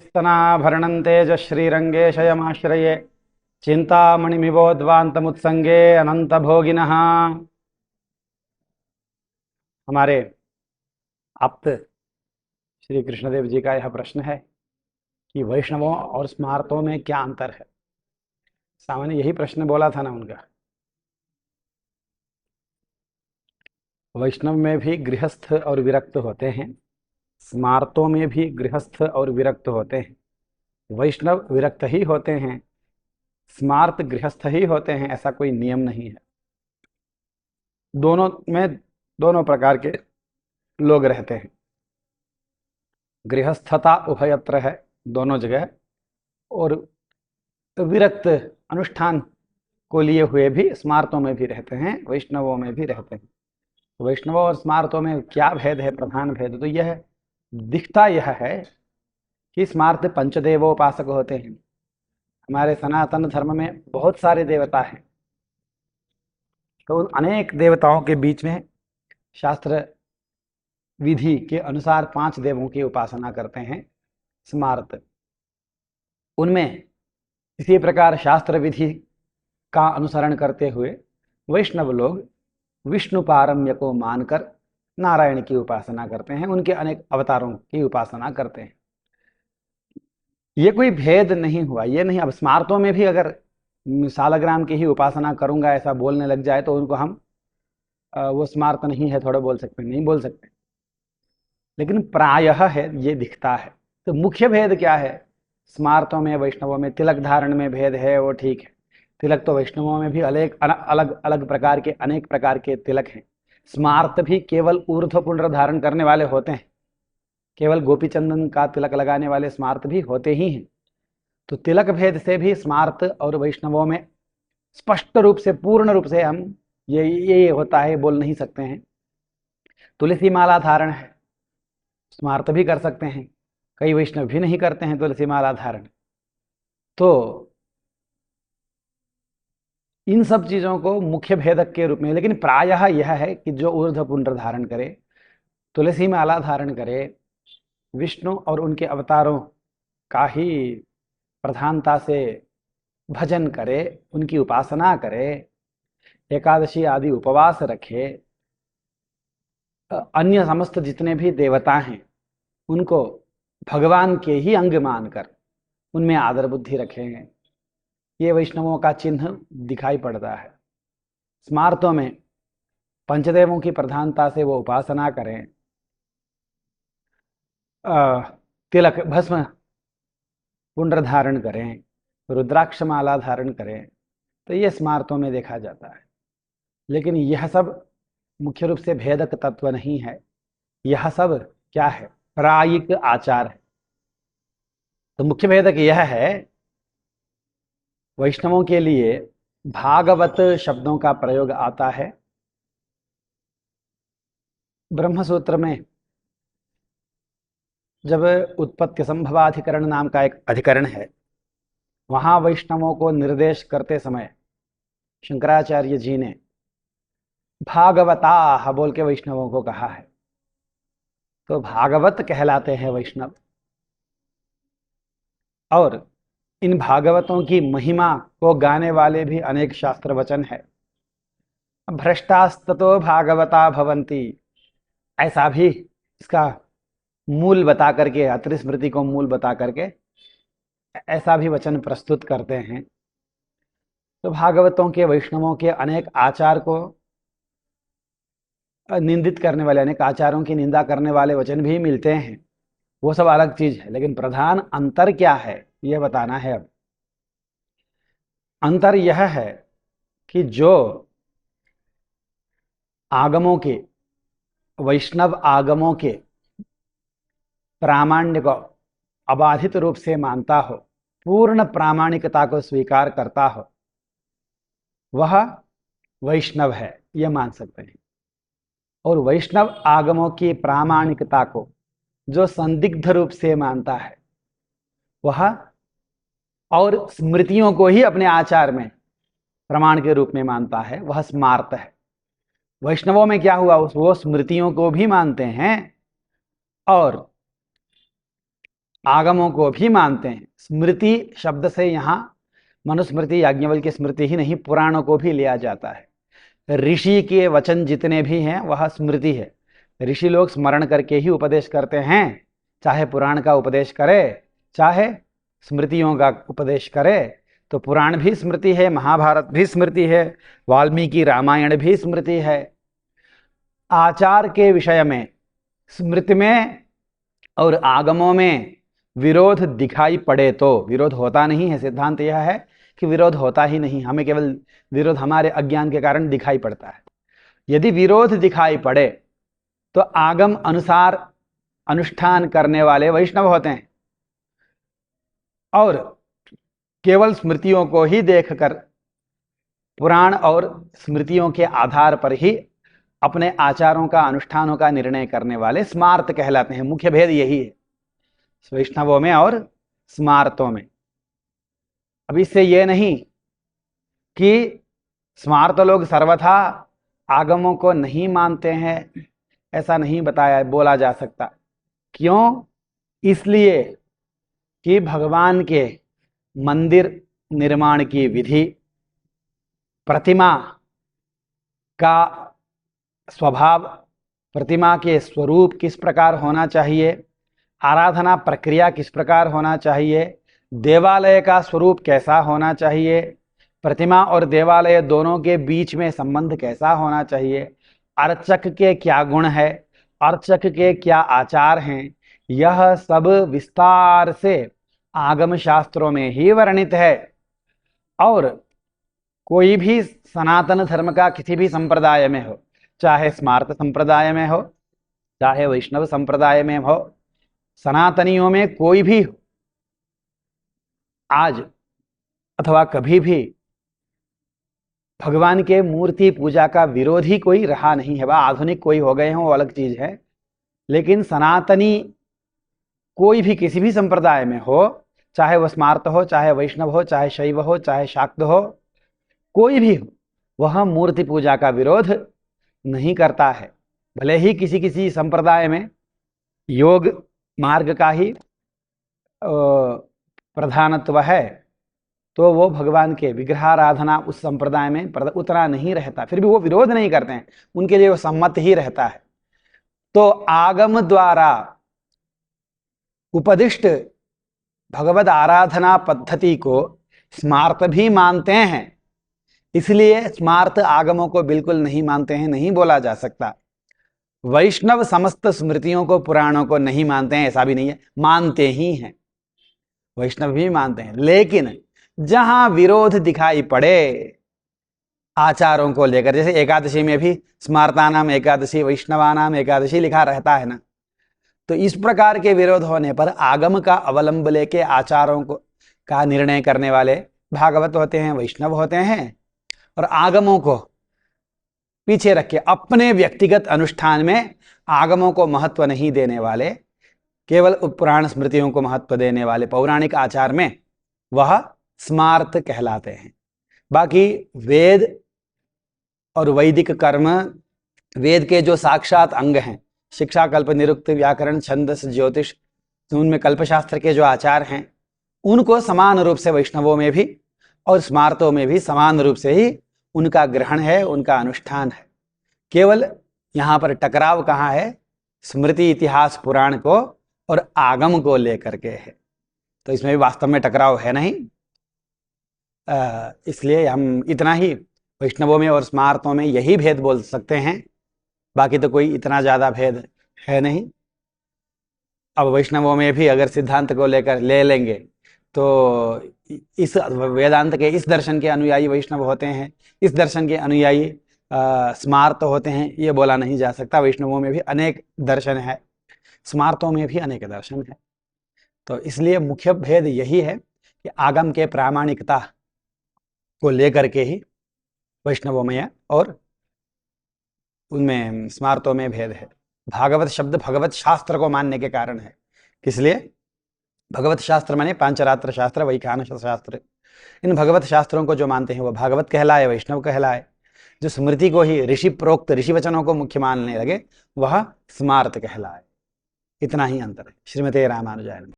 स्तनाभरणं तेजश्रीरङ्गे शयमाश्रये चिन्तामणिमिवोद्वान्तमुत्सङ्गे अनन्तभोगिनः। हमारे आप्त श्री कृष्णदेव जी का यह प्रश्न है कि वैष्णवों और स्मार्तों में क्या अंतर है। सामान्य यही प्रश्न बोला था ना उनका। वैष्णव में भी गृहस्थ और विरक्त होते हैं, स्मार्तों में भी गृहस्थ और विरक्त होते हैं। वैष्णव विरक्त ही होते हैं, स्मार्त गृहस्थ ही होते हैं, ऐसा कोई नियम नहीं है। दोनों में दोनों प्रकार के लोग रहते हैं। गृहस्थता उभयत्र है, दोनों जगह, और विरक्त अनुष्ठान को लिए हुए भी स्मार्तों में भी रहते हैं, वैष्णवों में भी रहते हैं। वैष्णवों और स्मार्तों में क्या भेद है? प्रधान भेद तो यह दिखता यह है कि स्मार्त पंचदेवोपासक होते हैं। हमारे सनातन धर्म में बहुत सारे देवता हैं, तो उन अनेक देवताओं के बीच में शास्त्र विधि के अनुसार 5 देवों की उपासना करते हैं स्मार्त। उनमें इसी प्रकार शास्त्र विधि का अनुसरण करते हुए वैष्णव लोग विष्णु पारम्य को मानकर नारायण की उपासना करते हैं, उनके अनेक अवतारों की उपासना करते हैं। ये कोई भेद नहीं हुआ, ये नहीं। अब स्मार्तों में भी अगर सालग्राम की ही उपासना करूंगा ऐसा बोलने लग जाए तो उनको हम वो स्मार्त नहीं है थोड़ा बोल सकते, नहीं बोल सकते, लेकिन प्रायः है, ये दिखता है। तो मुख्य भेद क्या है? स्मार्तों में वैष्णवों में तिलक धारण में भेद है, वो ठीक है। तिलक तो वैष्णवों में भी अलग अलग अलग प्रकार के अनेक प्रकार के तिलक हैं। स्मार्त भी केवल ऊर्ध्व पुंड्र धारण करने वाले होते हैं, केवल गोपी चंदन का तिलक लगाने वाले स्मार्त भी होते ही हैं। तो तिलक भेद से भी स्मार्त और वैष्णवों में स्पष्ट रूप से, पूर्ण रूप से हम ये होता है बोल नहीं सकते हैं। तुलसी माला धारण है, स्मार्त भी कर सकते हैं, कई वैष्णव भी नहीं करते हैं तुलसी माला धारण। तो इन सब चीजों को मुख्य भेदक के रूप में, लेकिन प्रायः यह है कि जो ऊर्ध्व पुंड्र धारण करे, तुलसी माला धारण करे, विष्णु और उनके अवतारों का ही प्रधानता से भजन करे, उनकी उपासना करे, एकादशी आदि उपवास रखे, अन्य समस्त जितने भी देवता हैं उनको भगवान के ही अंग मानकर उनमें आदर बुद्धि रखें, ये वैष्णवों का चिन्ह दिखाई पड़ता है। स्मार्तों में पंचदेवों की प्रधानता से वो उपासना करें, तिलक भस्म पुंड्र धारण करें, रुद्राक्ष माला धारण करें, तो ये स्मार्तों में देखा जाता है। लेकिन यह सब मुख्य रूप से भेदक तत्व नहीं है, यह सब क्या है? प्रायिक आचार है। तो मुख्य भेदक यह है, वैष्णवों के लिए भागवत शब्दों का प्रयोग आता है। ब्रह्मसूत्र में जब उत्पत्ति संभवाधिकरण नाम का एक अधिकरण है, वहां वैष्णवों को निर्देश करते समय शंकराचार्य जी ने भागवता बोल के वैष्णवों को कहा है। तो भागवत कहलाते हैं वैष्णव। और इन भागवतों की महिमा को गाने वाले भी अनेक शास्त्र वचन है। भ्रष्टास्ततो भागवता भवंती, ऐसा भी इसका मूल बता करके, अत्रि स्मृति को मूल बता करके ऐसा भी वचन प्रस्तुत करते हैं। तो भागवतों के, वैष्णवों के अनेक आचार को निंदित करने वाले, अनेक आचारों की निंदा करने वाले वचन भी मिलते हैं, वो सब अलग चीज है। लेकिन प्रधान अंतर क्या है यह बताना है। अब अंतर यह है कि जो आगमों के, वैष्णव आगमों के प्रामाण्य को अबाधित रूप से मानता हो, पूर्ण प्रामाणिकता को स्वीकार करता हो, वह वैष्णव है, यह मान सकते हैं। और वैष्णव आगमों की प्रामाणिकता को जो संदिग्ध रूप से मानता है, वह, और स्मृतियों को ही अपने आचार में प्रमाण के रूप में मानता है, वह स्मार्त है। वैष्णवों में क्या हुआ? वो स्मृतियों को भी मानते हैं और आगमों को भी मानते हैं। स्मृति शब्द से यहाँ मनुस्मृति याज्ञवल्क्य स्मृति ही नहीं, पुराणों को भी लिया जाता है। ऋषि के वचन जितने भी हैं वह स्मृति है। ऋषि लोग स्मरण करके ही उपदेश करते हैं, चाहे पुराण का उपदेश करे चाहे स्मृतियों का उपदेश करे। तो पुराण भी स्मृति है, महाभारत भी स्मृति है, वाल्मीकि रामायण भी स्मृति है। आचार के विषय में स्मृति में और आगमों में विरोध दिखाई पड़े तो, विरोध होता नहीं है, सिद्धांत यह है कि विरोध होता ही नहीं, हमें केवल विरोध हमारे अज्ञान के कारण दिखाई पड़ता है। यदि विरोध दिखाई पड़े तो आगम अनुसार अनुष्ठान करने वाले वैष्णव होते हैं और केवल स्मृतियों को ही देखकर पुराण और स्मृतियों के आधार पर ही अपने आचारों का, अनुष्ठानों का निर्णय करने वाले स्मार्त कहलाते हैं। मुख्य भेद यही है वैष्णवों में और स्मार्तों में। अब इससे ये नहीं कि स्मार्त लोग सर्वथा आगमों को नहीं मानते हैं, ऐसा नहीं बताया बोला जा सकता। क्यों? इसलिए कि भगवान के मंदिर निर्माण की विधि, प्रतिमा का स्वभाव, प्रतिमा के स्वरूप किस प्रकार होना चाहिए, आराधना प्रक्रिया किस प्रकार होना चाहिए, देवालय का स्वरूप कैसा होना चाहिए, प्रतिमा और देवालय दोनों के बीच में संबंध कैसा होना चाहिए, अर्चक के क्या गुण है, अर्चक के क्या आचार हैं, यह सब विस्तार से आगम शास्त्रों में ही वर्णित है। और कोई भी सनातन धर्म का किसी भी संप्रदाय में हो, चाहे स्मार्त संप्रदाय में हो चाहे वैष्णव संप्रदाय में हो, सनातनियों में कोई भी हो, आज अथवा कभी भी भगवान के मूर्ति पूजा का विरोधी कोई रहा नहीं है। वह आधुनिक कोई हो गए हों वो अलग चीज है, लेकिन सनातनी कोई भी किसी भी संप्रदाय में हो, चाहे वह स्मार्त हो, चाहे वैष्णव हो, चाहे शैव हो, चाहे शाक्त हो, कोई भी हो, वह मूर्ति पूजा का विरोध नहीं करता है। भले ही किसी किसी संप्रदाय में योग मार्ग का ही प्रधानत्व है, तो वो भगवान के विग्रहाराधना उस संप्रदाय में उतना नहीं रहता, फिर भी वो विरोध नहीं करते हैं, उनके लिए वो सम्मत ही रहता है। तो आगम द्वारा उपदिष्ट भगवद आराधना पद्धति को स्मार्त भी मानते हैं, इसलिए स्मार्त आगमों को बिल्कुल नहीं मानते हैं नहीं बोला जा सकता। वैष्णव समस्त स्मृतियों को, पुराणों को नहीं मानते हैं ऐसा भी नहीं है, मानते ही हैं, वैष्णव भी मानते हैं। लेकिन जहां विरोध दिखाई पड़े आचारों को लेकर, जैसे एकादशी में भी स्मार्तानाम एकादशी वैष्णवानाम एकादशी लिखा रहता है ना, तो इस प्रकार के विरोध होने पर आगम का अवलंब लेके आचारों को का निर्णय करने वाले भागवत होते हैं, वैष्णव होते हैं, और आगमों को पीछे रख के अपने व्यक्तिगत अनुष्ठान में आगमों को महत्व नहीं देने वाले, केवल पुराण स्मृतियों को महत्व देने वाले पौराणिक आचार में वह स्मार्त कहलाते हैं। बाकी वेद और वैदिक कर्म, वेद के जो साक्षात अंग हैं, शिक्षा, कल्प, निरुक्त, व्याकरण, छंदस, ज्योतिष, उनमें कल्पशास्त्र के जो आचार हैं, उनको समान रूप से वैष्णवों में भी और स्मार्तों में भी समान रूप से ही उनका ग्रहण है, उनका अनुष्ठान है। केवल यहाँ पर टकराव कहाँ है? स्मृति, इतिहास, पुराण को और आगम को लेकर के है। तो इसमें भी वास्तव में टकराव है नहीं, इसलिए हम इतना ही वैष्णवों में और स्मार्तों में यही भेद बोल सकते हैं, बाकी तो कोई इतना ज़्यादा भेद है नहीं। अब वैष्णवों में भी अगर सिद्धांत को लेकर ले लेंगे तो इस वेदांत के इस दर्शन के अनुयायी वैष्णव होते हैं, इस दर्शन के अनुयायी स्मार्त होते हैं, ये बोला नहीं जा सकता। वैष्णवों में भी अनेक दर्शन है, स्मार्तों में भी अनेक दर्शन है। तो इसलिए मुख्य भेद यही है कि आगम के प्रामाणिकता को लेकर के ही वैष्णवों में और उनमें स्मार्तों में भेद है। भागवत शब्द भगवत शास्त्र को मानने के कारण है। किसलिए? भगवत शास्त्र माने पांचरात्र शास्त्र, वैखानस शास्त्र। इन भगवत शास्त्रों को जो मानते हैं वो भागवत कहलाए, वैष्णव कहलाए। जो स्मृति को ही ऋषि प्रोक्त, ऋषि वचनों को मुख्य मानने लगे, वह स्मार्त कहलाए। इतना ही अंतर है। श्रीमते रामानुजाय नमः।